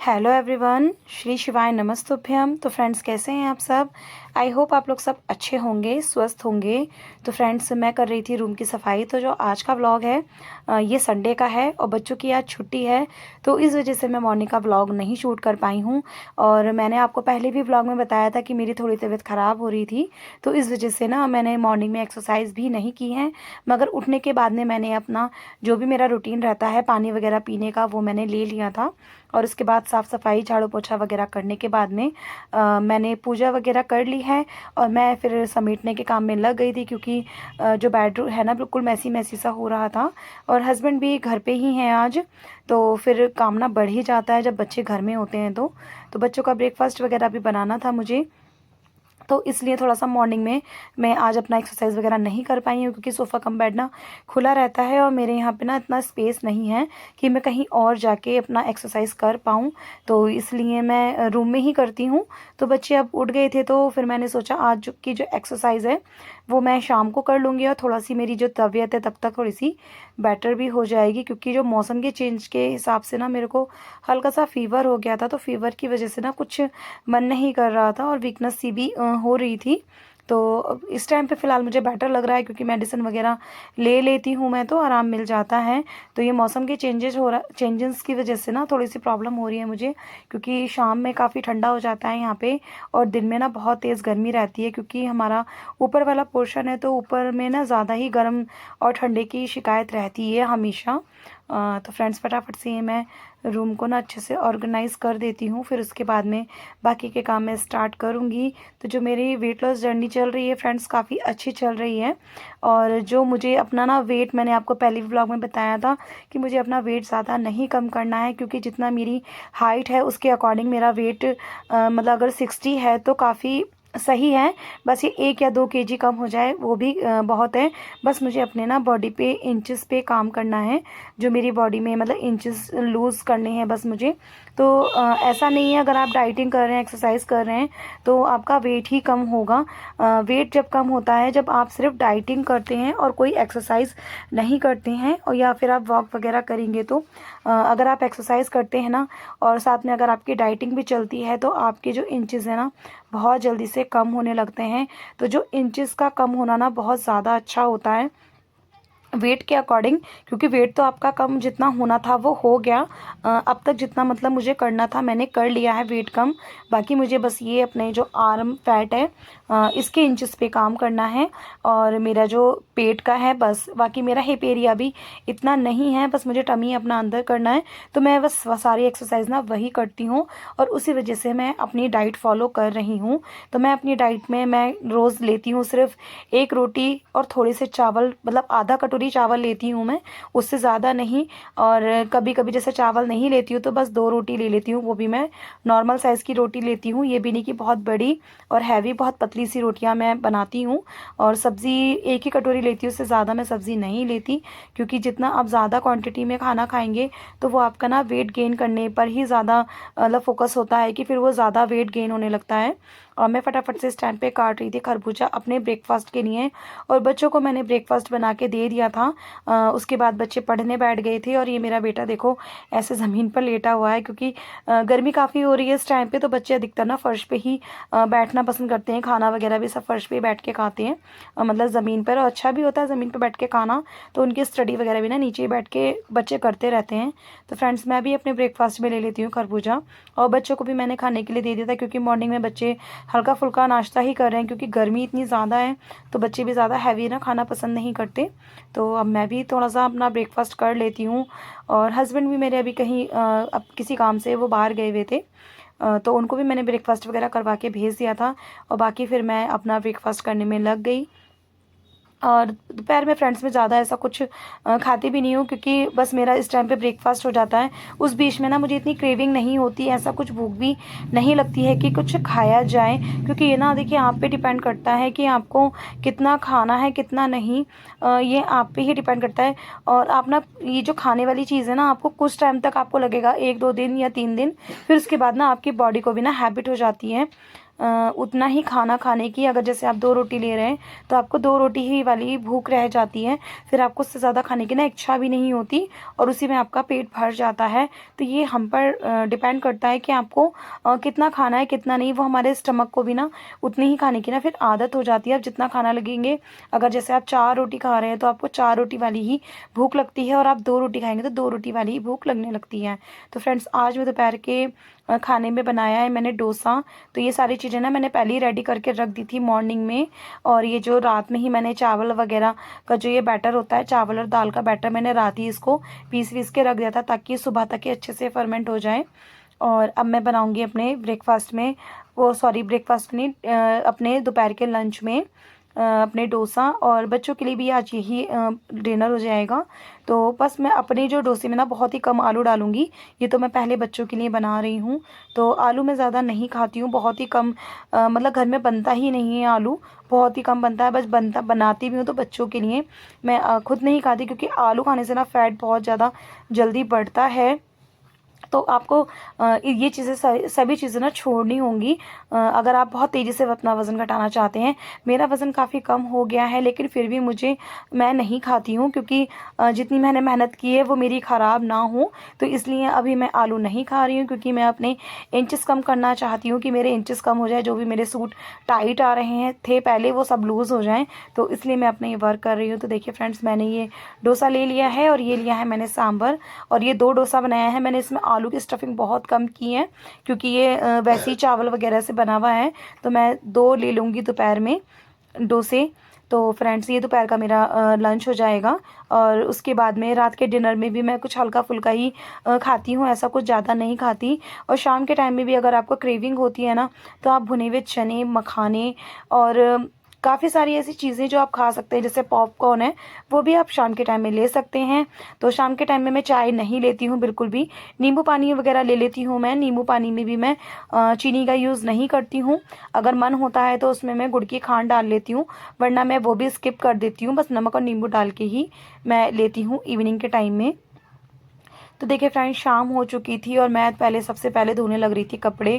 Hello everyone, Shri शिवाय नमस्तुभ्यम। तो friends, कैसे हैं आप सब? आई होप आप लोग सब अच्छे होंगे, स्वस्थ होंगे। तो फ्रेंड्स, मैं कर रही थी रूम की सफाई। तो जो आज का व्लॉग है ये संडे का है और बच्चों की आज छुट्टी है, तो इस वजह से मैं मॉर्निंग का व्लॉग नहीं शूट कर पाई हूँ। और मैंने आपको पहले भी व्लॉग में बताया था कि मेरी थोड़ी तबीयत ख़राब हो रही थी, तो इस वजह से ना मैंने मॉर्निंग में एक्सरसाइज भी नहीं की है। मगर उठने के बाद में मैंने अपना जो भी मेरा रूटीन रहता है पानी वगैरह पीने का, वो मैंने ले लिया था। और उसके बाद साफ़ सफाई झाड़ू पोछा वगैरह करने के बाद में मैंने पूजा वगैरह कर ली है। और मैं फिर समेटने के काम में लग गई थी, क्योंकि जो बेडरूम है ना बिल्कुल मैसी मैसी सा हो रहा था। और हस्बैंड भी घर पे ही हैं आज, तो फिर काम ना बढ़ ही जाता है जब बच्चे घर में होते हैं। तो बच्चों का ब्रेकफास्ट वगैरह भी बनाना था मुझे, तो इसलिए थोड़ा सा मॉर्निंग में मैं आज अपना एक्सरसाइज वगैरह नहीं कर पाई हूँ, क्योंकि सोफ़ा कम बेड ना खुला रहता है और मेरे यहाँ पे ना इतना स्पेस नहीं है कि मैं कहीं और जाके अपना एक्सरसाइज कर पाऊँ। तो इसलिए मैं रूम में ही करती हूँ। तो बच्चे अब उठ गए थे, तो फिर मैंने सोचा आज की जो एक्सरसाइज है वो मैं शाम को कर लूँगी, और थोड़ा सी मेरी जो तबीयत है तब तक थोड़ी सी बेटर भी हो जाएगी। क्योंकि जो मौसम के चेंज के हिसाब से ना मेरे को हल्का सा फ़ीवर हो गया था, तो फ़ीवर की वजह से ना कुछ मन नहीं कर रहा था और वीकनेस सी भी हो रही थी। तो अब इस टाइम पे फ़िलहाल मुझे बेटर लग रहा है, क्योंकि मेडिसिन वगैरह ले लेती हूँ मैं, तो आराम मिल जाता है। तो ये मौसम के चेंजेस की वजह से ना थोड़ी सी प्रॉब्लम हो रही है मुझे, क्योंकि शाम में काफ़ी ठंडा हो जाता है यहाँ पे और दिन में ना बहुत तेज़ गर्मी रहती है, क्योंकि हमारा ऊपर वाला पोर्शन है, तो ऊपर में ना ज़्यादा ही गर्म और ठंडे की शिकायत रहती है हमेशा। तो फ्रेंड्स, फटाफट से ये मैं रूम को ना अच्छे से ऑर्गेनाइज़ कर देती हूँ, फिर उसके बाद में बाकी के काम मैं स्टार्ट करूँगी। तो जो मेरी वेट लॉस जर्नी चल रही है फ्रेंड्स, काफ़ी अच्छी चल रही है। और जो मुझे अपना ना वेट, मैंने आपको पहले भी ब्लॉग में बताया था कि मुझे अपना वेट ज़्यादा नहीं कम करना है, क्योंकि जितना मेरी हाइट है उसके अकॉर्डिंग मेरा वेट मतलब अगर 60 है तो काफ़ी सही है। बस ये 1 या 2 kg कम हो जाए वो भी बहुत है। बस मुझे अपने ना बॉडी पे इंचेस पे काम करना है, जो मेरी बॉडी में मतलब इंचेस लूज़ करने हैं बस मुझे। तो ऐसा नहीं है अगर आप डाइटिंग कर रहे हैं, एक्सरसाइज कर रहे हैं, तो आपका वेट ही कम होगा। वेट जब कम होता है जब आप सिर्फ डाइटिंग करते हैं और कोई एक्सरसाइज नहीं करते हैं, और या फिर आप वॉक वगैरह करेंगे। तो अगर आप एक्सरसाइज करते हैं ना और साथ में अगर आपकी डाइटिंग भी चलती है, तो आपके जो इंचेस हैं ना बहुत जल्दी से कम होने लगते हैं। तो जो इंचेस का कम होना ना बहुत ज़्यादा अच्छा होता है वेट के अकॉर्डिंग, क्योंकि वेट तो आपका कम जितना होना था वो हो गया। अब तक जितना मतलब मुझे करना था मैंने कर लिया है वेट कम। बाकी मुझे बस ये अपने जो आर्म फैट है इसके इंचेस पे काम करना है, और मेरा जो पेट का है बस। बाकी मेरा हिप एरिया भी इतना नहीं है, बस मुझे टमी अपना अंदर करना है। तो मैं बस सारी एक्सरसाइज ना वही करती हूँ, और उसी वजह से मैं अपनी डाइट फॉलो कर रही हूँ। तो मैं अपनी डाइट में मैं रोज़ लेती हूँ सिर्फ 1 रोटी और थोड़े से चावल, मतलब आधा कटोरी चावल लेती हूँ मैं, उससे ज़्यादा नहीं। और कभी कभी जैसे चावल नहीं लेती हूँ तो बस 2 रोटी ले लेती हूँ, वो भी मैं नॉर्मल साइज़ की रोटी लेती हूँ। ये भी नहीं कि बहुत बड़ी और हैवी, बहुत पतली सी रोटियाँ मैं बनाती हूँ। और सब्ज़ी 1 ही कटोरी लेती हूँ, उससे ज़्यादा मैं सब्ज़ी नहीं लेती, क्योंकि जितना आप ज़्यादा क्वांटिटी में खाना खाएंगे तो वो आपका ना वेट गेन करने पर ही ज़्यादा मतलब फोकस होता है, कि फिर वो ज़्यादा वेट गेन होने लगता है। और मैं फटाफट से इस टाइम पे काट रही थी खरबूजा अपने ब्रेकफास्ट के लिए, और बच्चों को मैंने ब्रेकफास्ट बना के दे दिया था। उसके बाद बच्चे पढ़ने बैठ गए थे, और ये मेरा बेटा देखो ऐसे ज़मीन पर लेटा हुआ है, क्योंकि गर्मी काफ़ी हो रही है इस टाइम पे। तो बच्चे अधिकतर ना फर्श पे ही बैठना पसंद करते हैं, खाना वगैरह भी सब फर्श पे ही बैठ के खाते हैं, मतलब ज़मीन पर। और अच्छा भी होता है ज़मीन पर बैठ के खाना, तो उनकी स्टडी वगैरह भी ना नीचे ही बैठ के बच्चे करते रहते हैं। तो फ्रेंड्स, मैं भी अपने ब्रेकफास्ट में ले लेती हूँ खरबूजा, और बच्चों को भी मैंने खाने के लिए दे दिया था, क्योंकि मॉर्निंग में बच्चे हल्का फुल्का नाश्ता ही कर रहे हैं, क्योंकि गर्मी इतनी ज़्यादा है। तो बच्चे भी ज़्यादा हैवी ना खाना पसंद नहीं करते। तो अब मैं भी थोड़ा सा अपना ब्रेकफास्ट कर लेती हूँ। और हस्बैंड भी मेरे अभी कहीं अब किसी काम से वो बाहर गए हुए थे, तो उनको भी मैंने ब्रेकफास्ट वगैरह करवा के भेज दिया था, और बाकी फिर मैं अपना ब्रेकफास्ट करने में लग गई। और दोपहर में फ्रेंड्स में ज़्यादा ऐसा कुछ खाती भी नहीं हूँ, क्योंकि बस मेरा इस टाइम पे ब्रेकफास्ट हो जाता है। उस बीच में ना मुझे इतनी क्रेविंग नहीं होती, ऐसा कुछ भूख भी नहीं लगती है कि कुछ खाया जाए, क्योंकि ये ना देखिए आप पे डिपेंड करता है कि आपको कितना खाना है कितना नहीं। ये आप पे ही डिपेंड करता है। और आप ना ये जो खाने वाली चीज़ है ना, आपको कुछ टाइम तक आपको लगेगा, 1 2 दिन या 3 दिन, फिर उसके बाद ना आपकी बॉडी को भी ना हैबिट हो जाती है। उतना ही खाना खाने की, अगर जैसे आप 2 रोटी ले रहे हैं तो आपको 2 रोटी ही वाली भूख रह जाती है, फिर आपको उससे ज़्यादा खाने की ना इच्छा भी नहीं होती और उसी में आपका पेट भर जाता है। तो ये हम पर डिपेंड करता है कि आपको कितना खाना है कितना नहीं। वो हमारे स्टमक को भी ना उतनी ही खाने की ना फिर आदत हो जाती है। अब जितना खाना लगेंगे, अगर जैसे आप 4 रोटी खा रहे हैं तो आपको 4 रोटी वाली ही भूख लगती है और आप 2 रोटी खाएंगे तो 2 रोटी वाली ही भूख लगने लगती है। तो फ्रेंड्स, आज मैं दोपहर के खाने में बनाया है मैंने डोसा। तो ये सारी चीज़ें ना मैंने पहले ही रेडी करके रख दी थी मॉर्निंग में, और ये जो रात में ही मैंने चावल वगैरह का जो ये बैटर होता है, चावल और दाल का बैटर, मैंने रात ही इसको पीस वीस के रख दिया था ताकि सुबह तक ये अच्छे से फर्मेंट हो जाए। और अब मैं बनाऊंगी अपने ब्रेकफास्ट में, वो सॉरी ब्रेकफास्ट नहीं, अपने दोपहर के लंच में अपने डोसा, और बच्चों के लिए भी आज यही डिनर हो जाएगा। तो बस मैं अपने जो डोसे में ना बहुत ही कम आलू डालूंगी। ये तो मैं पहले बच्चों के लिए बना रही हूँ, तो आलू मैं ज़्यादा नहीं खाती हूँ, बहुत ही कम, मतलब घर में बनता ही नहीं है आलू, बहुत ही कम बनता है। बस बनाती भी हूँ तो बच्चों के लिए, मैं खुद नहीं खाती, क्योंकि आलू खाने से ना फैट बहुत ज़्यादा जल्दी बढ़ता है। तो आपको ये चीज़ें सभी चीज़ें ना छोड़नी होंगी अगर आप बहुत तेज़ी से अपना वज़न घटाना चाहते हैं। मेरा वज़न काफ़ी कम हो गया है, लेकिन फिर भी मैं नहीं खाती हूँ, क्योंकि जितनी मैंने मेहनत की है वो मेरी ख़राब ना हो। तो इसलिए अभी मैं आलू नहीं खा रही हूँ, क्योंकि मैं अपने इंचेस कम करना चाहती हूँ कि मेरे इंचेस कम हो जाए, जो भी मेरे सूट टाइट आ रहे हैं थे पहले वो सब लूज़ हो जाएँ। तो इसलिए मैं अपने ये वर्क कर रही हूँ। तो देखिए फ्रेंड्स, मैंने ये डोसा ले लिया है और ये लिया है मैंने सांभर, और ये 2 डोसा बनाया है मैंने। इसमें आलू की स्टफिंग बहुत कम की है, क्योंकि ये वैसे ही चावल वगैरह से बना हुआ है। तो मैं 2 ले लूँगी दोपहर में डोसे। तो फ्रेंड्स, ये दोपहर का मेरा लंच हो जाएगा, और उसके बाद में रात के डिनर में भी मैं कुछ हल्का फुल्का ही खाती हूँ, ऐसा कुछ ज़्यादा नहीं खाती। और शाम के टाइम में भी अगर आपको क्रेविंग होती है ना, तो आप भुने हुए चने, मखाने और काफ़ी सारी ऐसी चीज़ें जो आप खा सकते हैं, जैसे पॉपकॉर्न है, वो भी आप शाम के टाइम में ले सकते हैं। तो शाम के टाइम में मैं चाय नहीं लेती हूँ बिल्कुल भी, नींबू पानी वगैरह ले लेती हूँ मैं। नींबू पानी में भी मैं चीनी का यूज़ नहीं करती हूँ। अगर मन होता है तो उसमें मैं गुड़ की खांड डाल लेती हूँ, वरना मैं वो भी स्किप कर देती हूँ। बस नमक और नींबू डाल के ही मैं लेती हूँ इवनिंग के टाइम में। तो देखिए फ्रेंड्स, शाम हो चुकी थी और मैं सबसे पहले धोने लग रही थी कपड़े।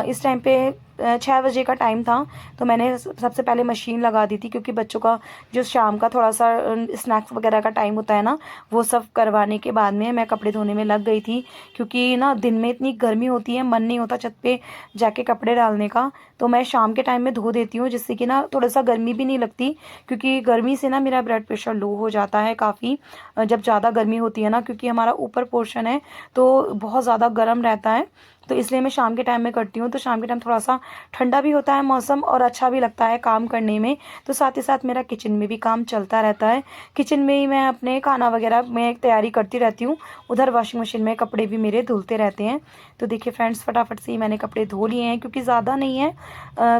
इस टाइम पे 6 बजे का टाइम था, तो मैंने सबसे पहले मशीन लगा दी थी, क्योंकि बच्चों का जो शाम का थोड़ा सा स्नैक्स वगैरह का टाइम होता है ना, वो सब करवाने के बाद में मैं कपड़े धोने में लग गई थी। क्योंकि ना दिन में इतनी गर्मी होती है, मन नहीं होता छत पे जाके कपड़े डालने का, तो मैं शाम के टाइम में धो देती हूँ, जिससे कि ना थोड़ा सा गर्मी भी नहीं लगती। क्योंकि गर्मी से ना मेरा ब्लड प्रेशर लो हो जाता है काफ़ी, जब ज़्यादा गर्मी होती है ना, क्योंकि हमारा ऊपर पोर्शन है तो बहुत ज़्यादा गर्म रहता है। तो इसलिए मैं शाम के टाइम में करती हूँ। तो शाम के टाइम थोड़ा सा ठंडा भी होता है मौसम, और अच्छा भी लगता है काम करने में। तो साथ ही साथ मेरा किचन में भी काम चलता रहता है, किचन में ही मैं अपने खाना वगैरह में तैयारी करती रहती हूँ, उधर वॉशिंग मशीन में कपड़े भी मेरे धुलते रहते हैं। तो देखिए फ्रेंड्स, फटाफट से ही मैंने कपड़े धो लिए हैं, क्योंकि ज़्यादा नहीं है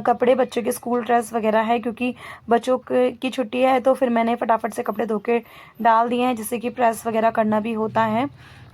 कपड़े, बच्चों के स्कूल ड्रेस वगैरह है, क्योंकि बच्चों की छुट्टी है, तो फिर मैंने फटाफट से कपड़े धो के डाल दिए हैं, जिससे कि प्रेस वगैरह करना भी होता है।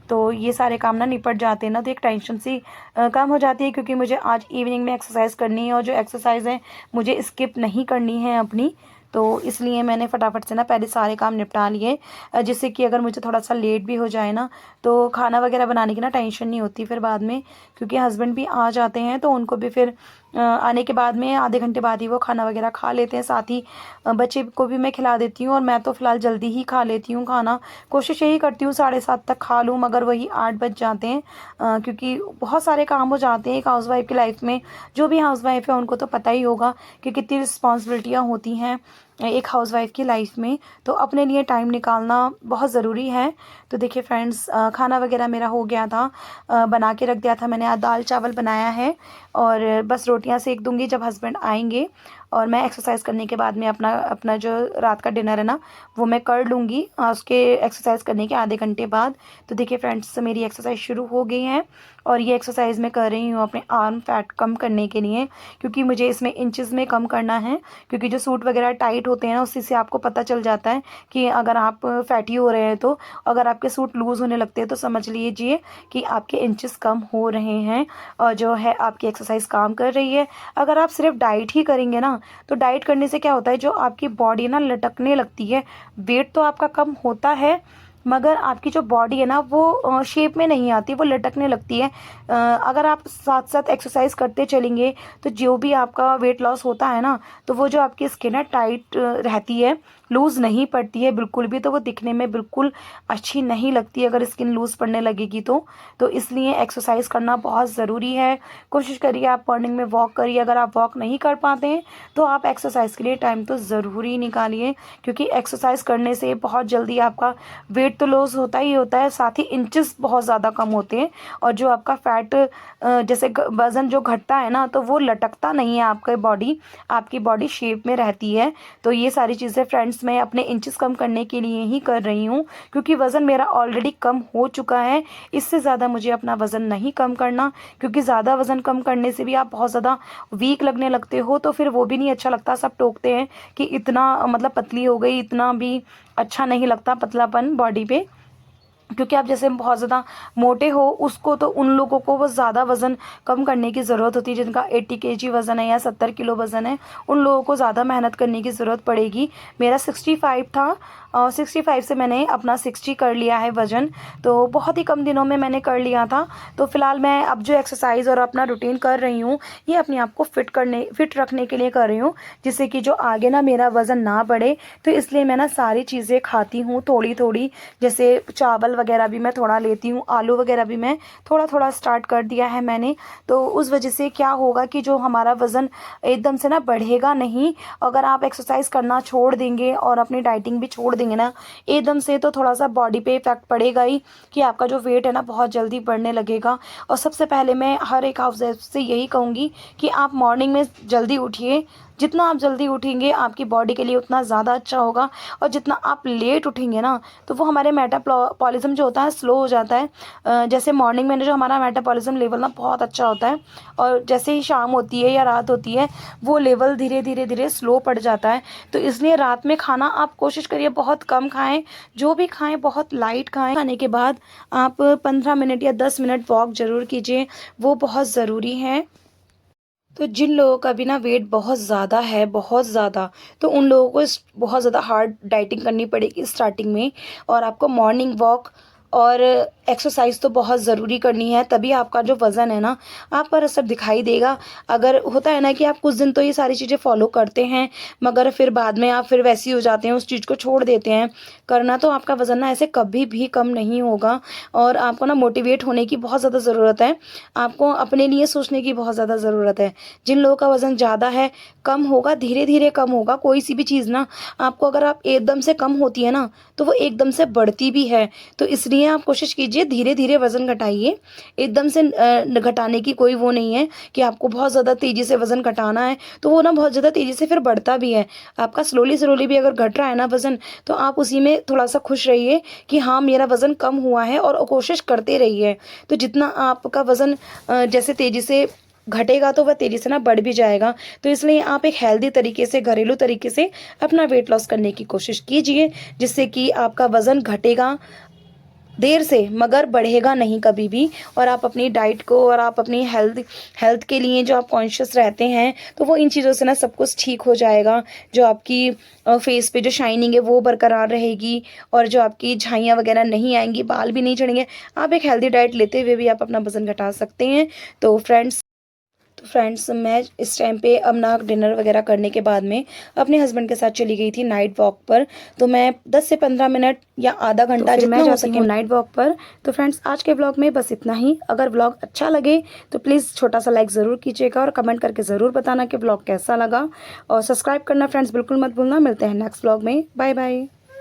तो ये सारे काम ना निपट जाते हैं ना, तो एक टेंशन सी कम हो जाती है, क्योंकि मुझे आज इवनिंग में एक्सरसाइज करनी है, और जो एक्सरसाइज है मुझे स्किप नहीं करनी है अपनी। तो इसलिए मैंने फटाफट से ना पहले सारे काम निपटा लिए, जिससे कि अगर मुझे थोड़ा सा लेट भी हो जाए ना, तो खाना वगैरह बनाने की ना टेंशन नहीं होती फिर बाद में। क्योंकि हस्बैंड भी आ जाते हैं, तो उनको भी फिर आने के बाद में आधे घंटे बाद ही वो खाना वगैरह खा लेते हैं। साथ ही बच्चे को भी मैं खिला देती हूँ, और मैं तो फ़िलहाल जल्दी ही खा लेती हूँ खाना। कोशिश यही करती हूँ 7:30 तक खा लूँ, मगर वही 8 बज जाते हैं, क्योंकि बहुत सारे काम हो जाते हैं एक हाउसवाइफ की लाइफ में। जो भी हाउसवाइफ है उनको तो पता ही होगा कि कितनी रिस्पॉन्सिबिलिटियाँ होती हैं एक हाउसवाइफ की लाइफ में। तो अपने लिए टाइम निकालना बहुत ज़रूरी है। तो देखिए फ्रेंड्स, खाना वगैरह मेरा हो गया था, बना के रख दिया था मैंने। आज दाल चावल बनाया है, और बस रोटियां सेक दूंगी जब हस्बैंड आएंगे। और मैं एक्सरसाइज करने के बाद में अपना अपना जो रात का डिनर है ना, वो मैं कर लूँगी उसके एक्सरसाइज करने के आधे घंटे बाद। तो देखिए फ्रेंड्स, मेरी एक्सरसाइज शुरू हो गई है, और ये एक्सरसाइज मैं कर रही हूँ अपने आर्म फैट कम करने के लिए, क्योंकि मुझे इसमें इंचेस में कम करना है। क्योंकि जो सूट वगैरह टाइट होते हैं ना, उसी से आपको पता चल जाता है कि अगर आप फैटी हो रहे हैं, तो अगर आपके सूट लूज़ होने लगते हैं तो समझ लीजिए कि आपके इंचेस कम हो रहे हैं, और जो है आपकी एक्सरसाइज काम कर रही है। अगर आप सिर्फ डाइट ही करेंगे ना, तो डाइट करने से क्या होता है, जो आपकी बॉडी ना लटकने लगती है, वेट तो आपका कम होता है, मगर आपकी जो बॉडी है ना वो शेप में नहीं आती, वो लटकने लगती है। अगर आप साथ साथ एक्सरसाइज करते चलेंगे तो जो भी आपका वेट लॉस होता है ना, तो वो जो आपकी स्किन है टाइट रहती है, लूज़ नहीं पड़ती है बिल्कुल भी, तो वो दिखने में बिल्कुल अच्छी नहीं लगती अगर स्किन लूज़ पड़ने लगेगी तो इसलिए एक्सरसाइज करना बहुत ज़रूरी है। कोशिश करिए आप मॉर्निंग में वॉक करिए। अगर आप वॉक नहीं कर पाते हैं तो आप एक्सरसाइज के लिए टाइम तो ज़रूर ही निकालिए, क्योंकि एक्सरसाइज करने से बहुत जल्दी आपका वेट तो लॉस होता ही होता है, साथ ही इंचेस बहुत ज़्यादा कम होते हैं। और जो आपका फैट जैसे वज़न जो घटता है ना, तो वो लटकता नहीं है आपकी बॉडी शेप में रहती है। तो ये सारी चीज़ें फ्रेंड्स मैं अपने इंचेस कम करने के लिए ही कर रही हूँ, क्योंकि वज़न मेरा ऑलरेडी कम हो चुका है। इससे ज़्यादा मुझे अपना वज़न नहीं कम करना, क्योंकि ज़्यादा वज़न कम करने से भी आप बहुत ज़्यादा वीक लगने लगते हो, तो फिर वो भी नहीं अच्छा लगता। सब टोकते हैं कि इतना मतलब पतली हो गई, इतना भी अच्छा नहीं लगता पतलापन बॉडी पे। क्योंकि आप जैसे बहुत ज़्यादा मोटे हो, उसको तो उन लोगों को वो ज़्यादा वज़न कम करने की ज़रूरत होती है, जिनका 80 केजी वज़न है या 70 किलो वज़न है, उन लोगों को ज़्यादा मेहनत करने की ज़रूरत पड़ेगी। मेरा 65 था और 65 से मैंने अपना 60 कर लिया है वज़न, तो बहुत ही कम दिनों में मैंने कर लिया था। तो फ़िलहाल मैं अब जो एक्सरसाइज़ और अपना रूटीन कर रही हूँ, ये अपने आप को फिट रखने के लिए कर रही हूँ, जिससे कि जो आगे ना मेरा वज़न ना बढ़े। तो इसलिए मैं ना सारी चीज़ें खाती हूँ थोड़ी थोड़ी, जैसे चावल वगैरह भी मैं थोड़ा लेती हूँ, आलू वगैरह भी मैं थोड़ा थोड़ा स्टार्ट कर दिया है मैंने। तो उस वजह से क्या होगा कि जो हमारा वज़न एकदम से ना बढ़ेगा नहीं। अगर आप एक्सरसाइज करना छोड़ देंगे और अपनी डाइटिंग भी छोड़ देंगे ना एकदम से, तो थोड़ा सा बॉडी पे इफेक्ट पड़ेगा ही, कि आपका जो वेट है ना बहुत जल्दी बढ़ने लगेगा। और सबसे पहले मैं हर एक हाउस वाइफ से यही कहूँगी कि आप मॉर्निंग में जल्दी उठिए। जितना आप जल्दी उठेंगे आपकी बॉडी के लिए उतना ज़्यादा अच्छा होगा। और जितना आप लेट उठेंगे ना, तो वो हमारे मेटाबॉलिज्म जो होता है स्लो हो जाता है। जैसे मॉर्निंग में जो हमारा मेटाबॉलिज्म लेवल ना बहुत अच्छा होता है, और जैसे ही शाम होती है या रात होती है, वो लेवल धीरे धीरे धीरे स्लो पड़ जाता है। तो इसलिए रात में खाना आप कोशिश करिए बहुत कम खाएं, जो भी खाएं बहुत लाइट खाएं। खाने के बाद आप 15 मिनट या 10 मिनट वॉक ज़रूर कीजिए, वो बहुत ज़रूरी है। तो जिन लोगों का भी ना वेट बहुत ज़्यादा है, बहुत ज़्यादा, तो उन लोगों को बहुत ज़्यादा हार्ड डाइटिंग करनी पड़ेगी स्टार्टिंग में। और आपको मॉर्निंग वॉक और एक्सरसाइज तो बहुत ज़रूरी करनी है, तभी आपका जो वज़न है ना आप पर असर दिखाई देगा। अगर होता है ना कि आप कुछ दिन तो ये सारी चीज़ें फॉलो करते हैं, मगर फिर बाद में आप फिर वैसे ही हो जाते हैं, उस चीज़ को छोड़ देते हैं करना, तो आपका वज़न ना ऐसे कभी भी कम नहीं होगा। और आपको ना मोटिवेट होने की बहुत ज़्यादा ज़रूरत है, आपको अपने लिए सोचने की बहुत ज़्यादा ज़रूरत है। जिन लोगों का वज़न ज़्यादा है, कम होगा, धीरे धीरे कम होगा। कोई सी भी चीज़ ना आपको अगर आप एकदम से कम होती है ना, तो वो एकदम से बढ़ती भी है। तो इसलिए आप कोशिश कीजिए धीरे धीरे वज़न घटाइए। एकदम से घटाने की कोई वो नहीं है कि आपको बहुत ज़्यादा तेज़ी से वज़न घटाना है, तो वो ना बहुत ज़्यादा तेज़ी से फिर बढ़ता भी है। आपका स्लोली स्लोली भी अगर घट रहा है ना वज़न, तो आप उसी में थोड़ा सा खुश रहिए कि हाँ मेरा वज़न कम हुआ है, और कोशिश करते रहिए। तो जितना आपका वज़न जैसे तेज़ी से घटेगा, तो वह तेज़ी से ना बढ़ भी जाएगा। तो इसलिए आप एक हेल्दी तरीके से, घरेलू तरीके से अपना वेट लॉस करने की कोशिश कीजिए, जिससे कि आपका वज़न घटेगा देर से, मगर बढ़ेगा नहीं कभी भी। और आप अपनी डाइट को और आप अपनी हेल्थ के लिए जो आप कॉन्शियस रहते हैं, तो वो इन चीज़ों से ना सब कुछ ठीक हो जाएगा। जो आपकी फेस पे जो शाइनिंग है वो बरकरार रहेगी, और जो आपकी झाइयाँ वगैरह नहीं आएंगी, बाल भी नहीं झड़ेंगे। आप एक हेल्दी डाइट लेते हुए भी आप अपना वज़न घटा सकते हैं। तो फ्रेंड्स मैं इस टाइम पे अपना डिनर वगैरह करने के बाद में अपने हस्बैंड के साथ चली गई थी नाइट वॉक पर। तो मैं 10 से 15 मिनट या आधा घंटा जितना हो सके नाइट वॉक पर। तो फ्रेंड्स आज के व्लॉग में बस इतना ही। अगर व्लॉग अच्छा लगे तो प्लीज़ छोटा सा लाइक ज़रूर कीजिएगा, और कमेंट करके ज़रूर बताना कि व्लॉग कैसा लगा। और सब्सक्राइब करना फ्रेंड्स बिल्कुल मत भूलना। मिलते हैं नेक्स्ट व्लॉग में। Bye bye.